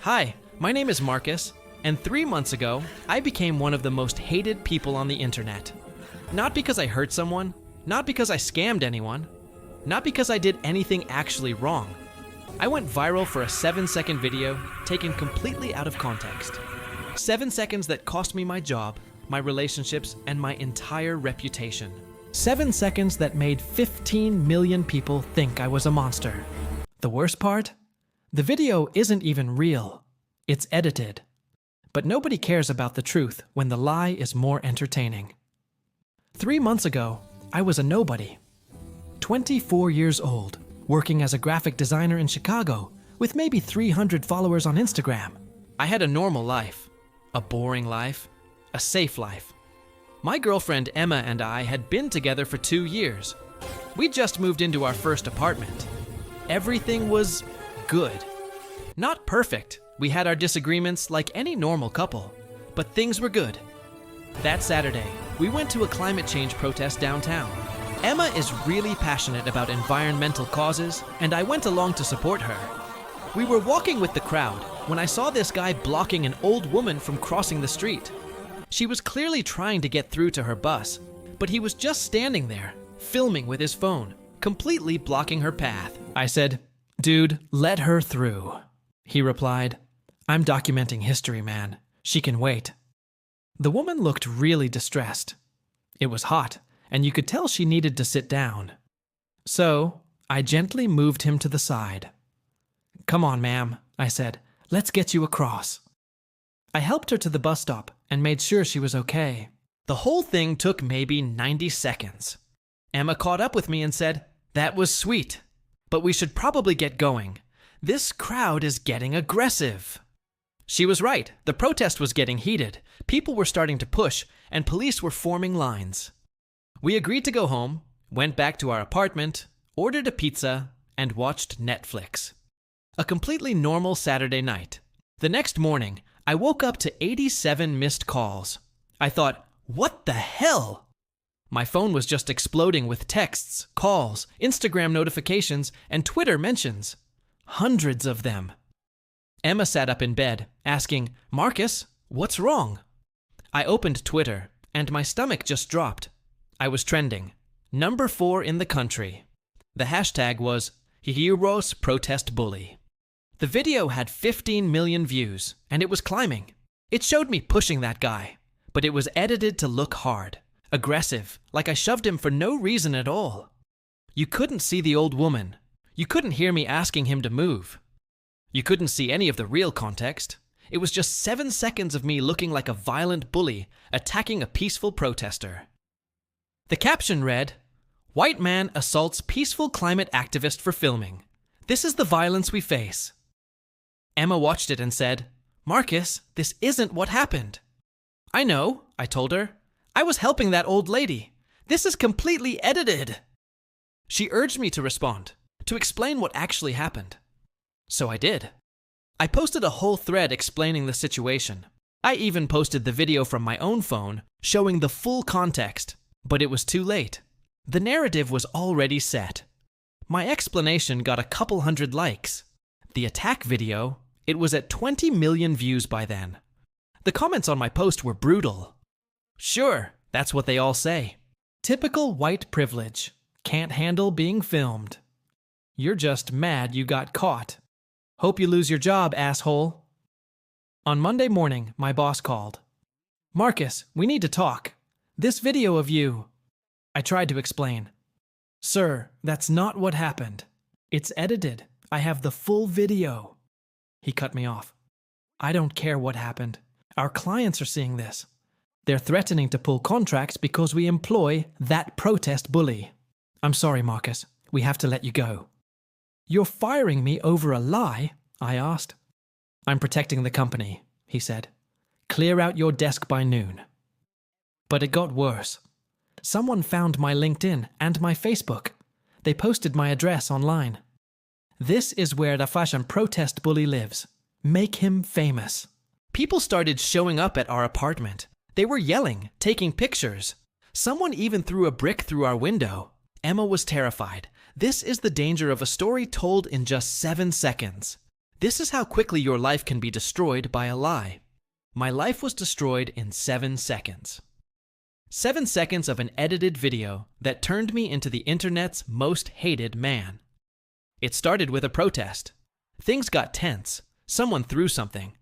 Hi, my name is Marcus, and 3 months ago, I became one of the most hated people on the internet. Not because I hurt someone, not because I scammed anyone, not because I did anything actually wrong. I went viral for a 7-second video taken completely out of context. 7 seconds that cost me my job, my relationships, and my entire reputation. 7 seconds that made 15 million people think I was a monster. The worst part? The video isn't even real. It's edited. But nobody cares about the truth when the lie is more entertaining. 3 months ago, I was a nobody. 24 years old, working as a graphic designer in Chicago, with maybe 300 followers on Instagram. I had a normal life, a boring life, a safe life. My girlfriend Emma and I had been together for 2 years. We just moved into our first apartment. Everything was good. Not perfect. We had our disagreements like any normal couple, but things were good. That Saturday, we went to a climate change protest downtown. Emma is really passionate about environmental causes, and I went along to support her. We were walking with the crowd when I saw this guy blocking an old woman from crossing the street. She was clearly trying to get through to her bus, but he was just standing there, filming with his phone, completely blocking her path. I said, "Dude, let her through." He replied, "I'm documenting history, man. She can wait." The woman looked really distressed. It was hot, and you could tell she needed to sit down. So, I gently moved him to the side. "Come on, ma'am," I said. "Let's get you across." I helped her to the bus stop and made sure she was okay. The whole thing took maybe 90 seconds. Emma caught up with me and said, "That was sweet, but we should probably get going. This crowd is getting aggressive." She was right. The protest was getting heated. People were starting to push, and police were forming lines. We agreed to go home, went back to our apartment, ordered a pizza, and watched Netflix. A completely normal Saturday night. The next morning, I woke up to 87 missed calls. I thought, what the hell? My phone was just exploding with texts, calls, Instagram notifications, and Twitter mentions. Hundreds of them. Emma sat up in bed, asking, "Marcus, what's wrong?" I opened Twitter, and my stomach just dropped. I was trending. Number 4 in the country. The hashtag was Heroes Protest Bully. The video had 15 million views, and it was climbing. It showed me pushing that guy, but it was edited to look hard, aggressive, like I shoved him for no reason at all. You couldn't see the old woman. You couldn't hear me asking him to move. You couldn't see any of the real context. It was just 7 seconds of me looking like a violent bully attacking a peaceful protester. The caption read, "White man assaults peaceful climate activist for filming. This is the violence we face." Emma watched it and said, "Marcus, this isn't what happened." "I know," I told her. "I was helping that old lady. This is completely edited." She urged me to respond, to explain what actually happened. So I did. I posted a whole thread explaining the situation. I even posted the video from my own phone, showing the full context, but it was too late. The narrative was already set. My explanation got a couple hundred likes. The attack video, it was at 20 million views by then. The comments on my post were brutal. Sure, that's what they all say. Typical white privilege. Can't handle being filmed. You're just mad you got caught. Hope you lose your job, asshole. On Monday morning, my boss called. "Marcus, we need to talk. This video of you..." I tried to explain. "Sir, that's not what happened. It's edited. I have the full video." He cut me off. "I don't care what happened. Our clients are seeing this. They're threatening to pull contracts because we employ that protest bully. I'm sorry, Marcus. We have to let you go." "You're firing me over a lie?" I asked. "I'm protecting the company," he said. "Clear out your desk by noon." But it got worse. Someone found my LinkedIn and my Facebook. They posted my address online. This is where the fashion protest bully lives. Make him famous. People started showing up at our apartment. They were yelling, taking pictures. Someone even threw a brick through our window. Emma was terrified. This is the danger of a story told in just 7 seconds. This is how quickly your life can be destroyed by a lie. My life was destroyed in 7 seconds. 7 seconds of an edited video that turned me into the internet's most hated man. It started with a protest. Things got tense. Someone threw something.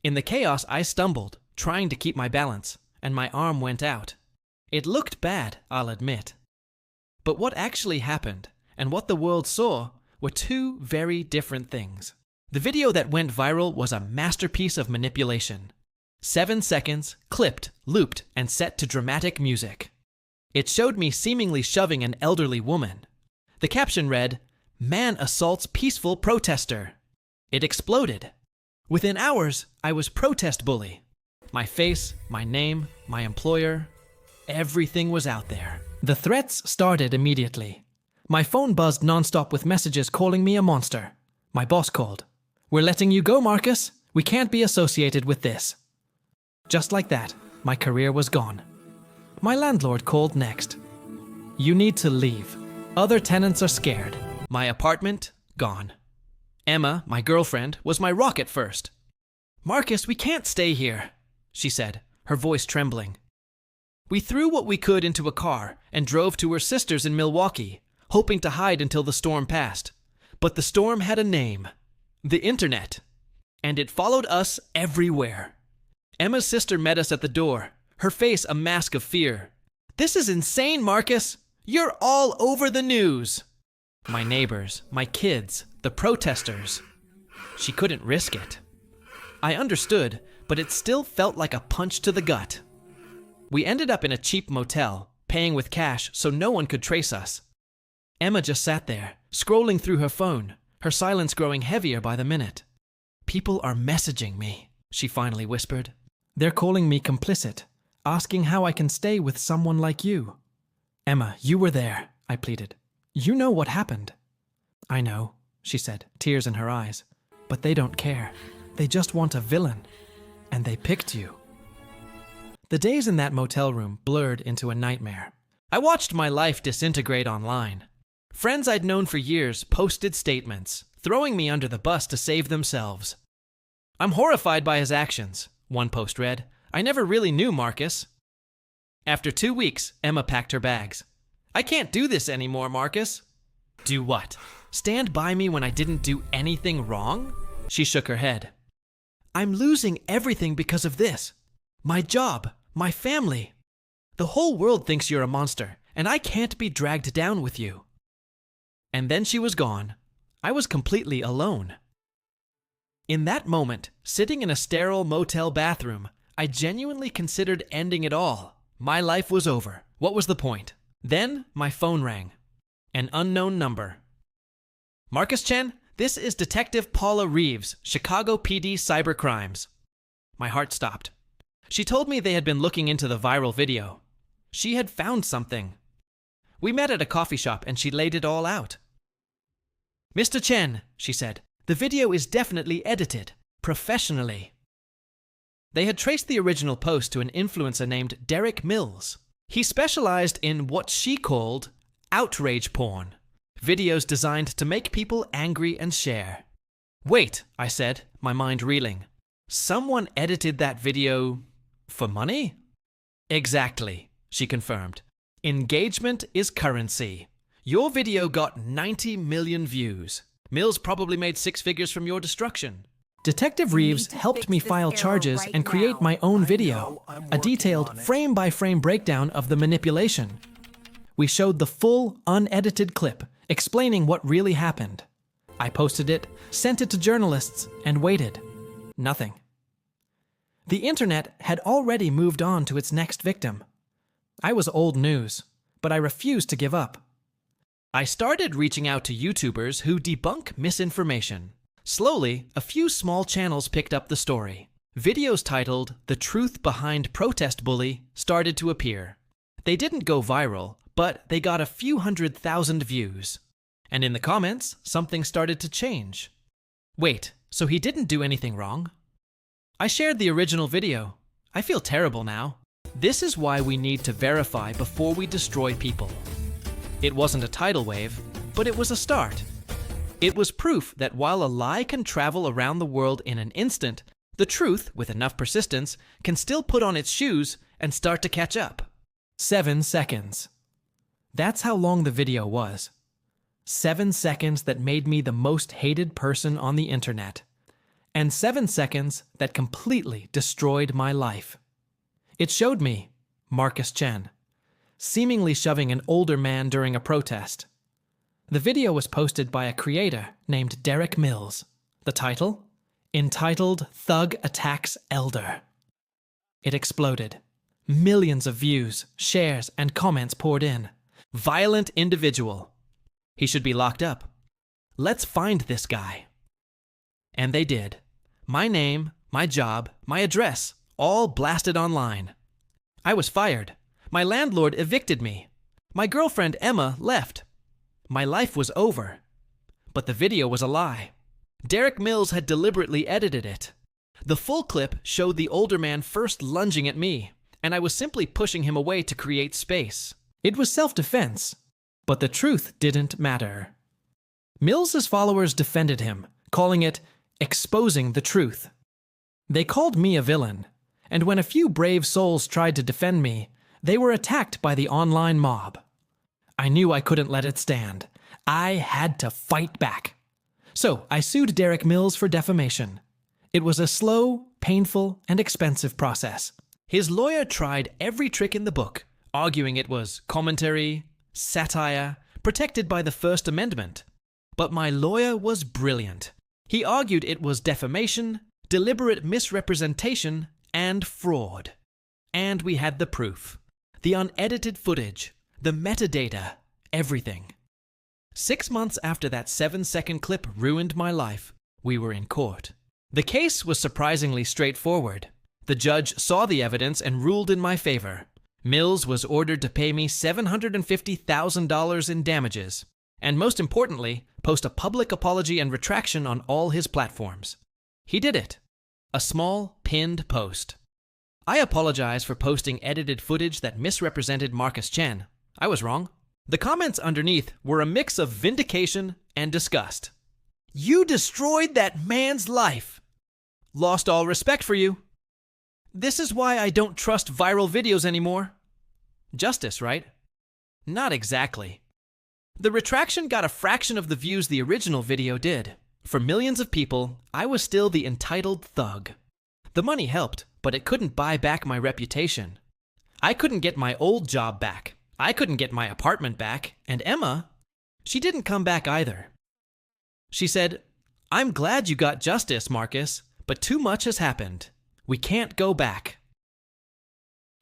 In the chaos, I stumbled, trying to keep my balance, and my arm went out. It looked bad, I'll admit. But what actually happened, and what the world saw, were two very different things. The video that went viral was a masterpiece of manipulation. 7 seconds, clipped, looped, and set to dramatic music. It showed me seemingly shoving an elderly woman. The caption read, "Man assaults peaceful protester." It exploded. Within hours, I was protest bully. My face, my name, my employer, everything was out there. The threats started immediately. My phone buzzed nonstop with messages calling me a monster. My boss called. "We're letting you go, Marcus. We can't be associated with this." Just like that, my career was gone. My landlord called next. "You need to leave. Other tenants are scared." My apartment, gone. Emma, my girlfriend, was my rock at first. "Marcus, we can't stay here," she said, her voice trembling. We threw what we could into a car and drove to her sister's in Milwaukee, hoping to hide until the storm passed. But the storm had a name. The internet. And it followed us everywhere. Emma's sister met us at the door, her face a mask of fear. "This is insane, Marcus! You're all over the news!" My neighbors, my kids, the protesters. She couldn't risk it. I understood, but it still felt like a punch to the gut. We ended up in a cheap motel, paying with cash so no one could trace us. Emma just sat there, scrolling through her phone, her silence growing heavier by the minute. "People are messaging me," she finally whispered. "They're calling me complicit, asking how I can stay with someone like you." "Emma, you were there," I pleaded. "You know what happened." "I know," she said, tears in her eyes. "But they don't care. They just want a villain. And they picked you." The days in that motel room blurred into a nightmare. I watched my life disintegrate online. Friends I'd known for years posted statements, throwing me under the bus to save themselves. "I'm horrified by his actions," one post read. "I never really knew Marcus." After 2 weeks, Emma packed her bags. "I can't do this anymore, Marcus." "Do what? Stand by me when I didn't do anything wrong?" She shook her head. "I'm losing everything because of this. My job, my family. The whole world thinks you're a monster, and I can't be dragged down with you." And then she was gone. I was completely alone. In that moment, sitting in a sterile motel bathroom, I genuinely considered ending it all. My life was over. What was the point? Then my phone rang. An unknown number. "Marcus Chen, this is Detective Paula Reeves, Chicago PD Cybercrimes." My heart stopped. She told me they had been looking into the viral video. She had found something. We met at a coffee shop and she laid it all out. "Mr. Chen," she said, "the video is definitely edited, professionally." They had traced the original post to an influencer named Derek Mills. He specialized in what she called outrage porn, videos designed to make people angry and share. "Wait," I said, my mind reeling. "Someone edited that video for money?" "Exactly," she confirmed. "Engagement is currency. Your video got 90 million views. Mills probably made 6 figures from your destruction." Detective Reeves helped me file charges and create my own video, a detailed frame-by-frame breakdown of the manipulation. We showed the full, unedited clip, explaining what really happened. I posted it, sent it to journalists, and waited. Nothing. The internet had already moved on to its next victim. I was old news, but I refused to give up. I started reaching out to YouTubers who debunk misinformation. Slowly, a few small channels picked up the story. Videos titled "The Truth Behind Protest Bully" started to appear. They didn't go viral, but they got a few 100,000 views. And in the comments, something started to change. "Wait, so he didn't do anything wrong?" I shared the original video. I feel terrible now. This is why we need to verify before we destroy people. It wasn't a tidal wave, but it was a start. It was proof that while a lie can travel around the world in an instant, the truth, with enough persistence, can still put on its shoes and start to catch up. 7 seconds. That's how long the video was. 7 seconds that made me the most hated person on the internet. And 7 seconds that completely destroyed my life. It showed me Marcus Chen seemingly shoving an older man during a protest. The video was posted by a creator named Derek Mills. The title? Entitled Thug Attacks Elder. It exploded. Millions of views, shares, and comments poured in. Violent individual. He should be locked up. Let's find this guy. And they did. My name, my job, my address, all blasted online. I was fired. My landlord evicted me. My girlfriend Emma left. My life was over. But the video was a lie. Derek Mills had deliberately edited it. The full clip showed the older man first lunging at me, and I was simply pushing him away to create space. It was self-defense, but the truth didn't matter. Mills's followers defended him, calling it exposing the truth. They called me a villain, and when a few brave souls tried to defend me, they were attacked by the online mob. I knew I couldn't let it stand. I had to fight back. So I sued Derek Mills for defamation. It was a slow, painful, and expensive process. His lawyer tried every trick in the book, arguing it was commentary, satire, protected by the First Amendment. But my lawyer was brilliant. He argued it was defamation, deliberate misrepresentation, and fraud. And we had the proof. The unedited footage, the metadata, everything. 6 months after that 7-second clip ruined my life, we were in court. The case was surprisingly straightforward. The judge saw the evidence and ruled in my favor. Mills was ordered to pay me $750,000 in damages, and most importantly, post a public apology and retraction on all his platforms. He did it. A small, pinned post. I apologize for posting edited footage that misrepresented Marcus Chen. I was wrong. The comments underneath were a mix of vindication and disgust. You destroyed that man's life. Lost all respect for you. This is why I don't trust viral videos anymore. Justice, right? Not exactly. The retraction got a fraction of the views the original video did. For millions of people, I was still the entitled thug. The money helped, but it couldn't buy back my reputation. I couldn't get my old job back. I couldn't get my apartment back. And Emma, she didn't come back either. She said, "I'm glad you got justice, Marcus, but too much has happened. We can't go back."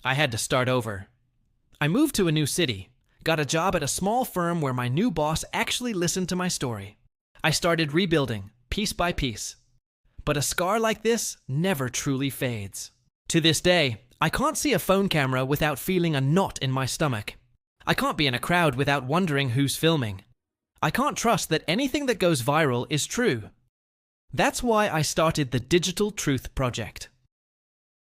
I had to start over. I moved to a new city, got a job at a small firm where my new boss actually listened to my story. I started rebuilding, piece by piece. But a scar like this never truly fades. To this day, I can't see a phone camera without feeling a knot in my stomach. I can't be in a crowd without wondering who's filming. I can't trust that anything that goes viral is true. That's why I started the Digital Truth Project.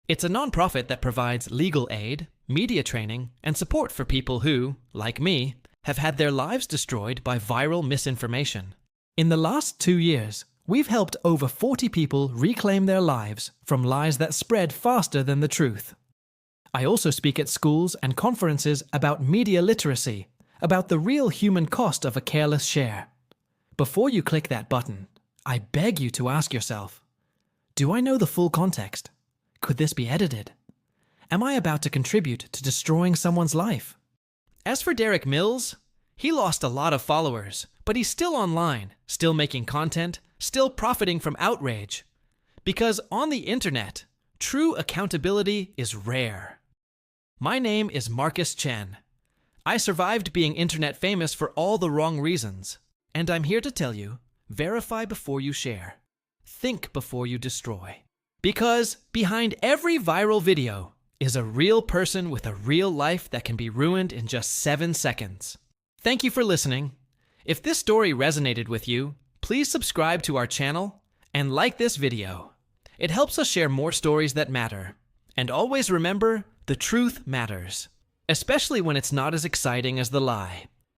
It's a nonprofit that provides legal aid, media training, and support for people who, like me, have had their lives destroyed by viral misinformation. In the last 2 years, we've helped over 40 people reclaim their lives from lies that spread faster than the truth. I also speak at schools and conferences about media literacy, about the real human cost of a careless share. Before you click that button, I beg you to ask yourself, do I know the full context? Could this be edited? Am I about to contribute to destroying someone's life? As for Derek Mills, he lost a lot of followers, but he's still online, still making content, still profiting from outrage. Because on the internet, true accountability is rare. My name is Marcus Chen. I survived being internet famous for all the wrong reasons. And I'm here to tell you, verify before you share. Think before you destroy. Because behind every viral video is a real person with a real life that can be ruined in just 7 seconds. Thank you for listening. If this story resonated with you, please subscribe to our channel and like this video. It helps us share more stories that matter. And always remember, the truth matters, especially when it's not as exciting as the lie.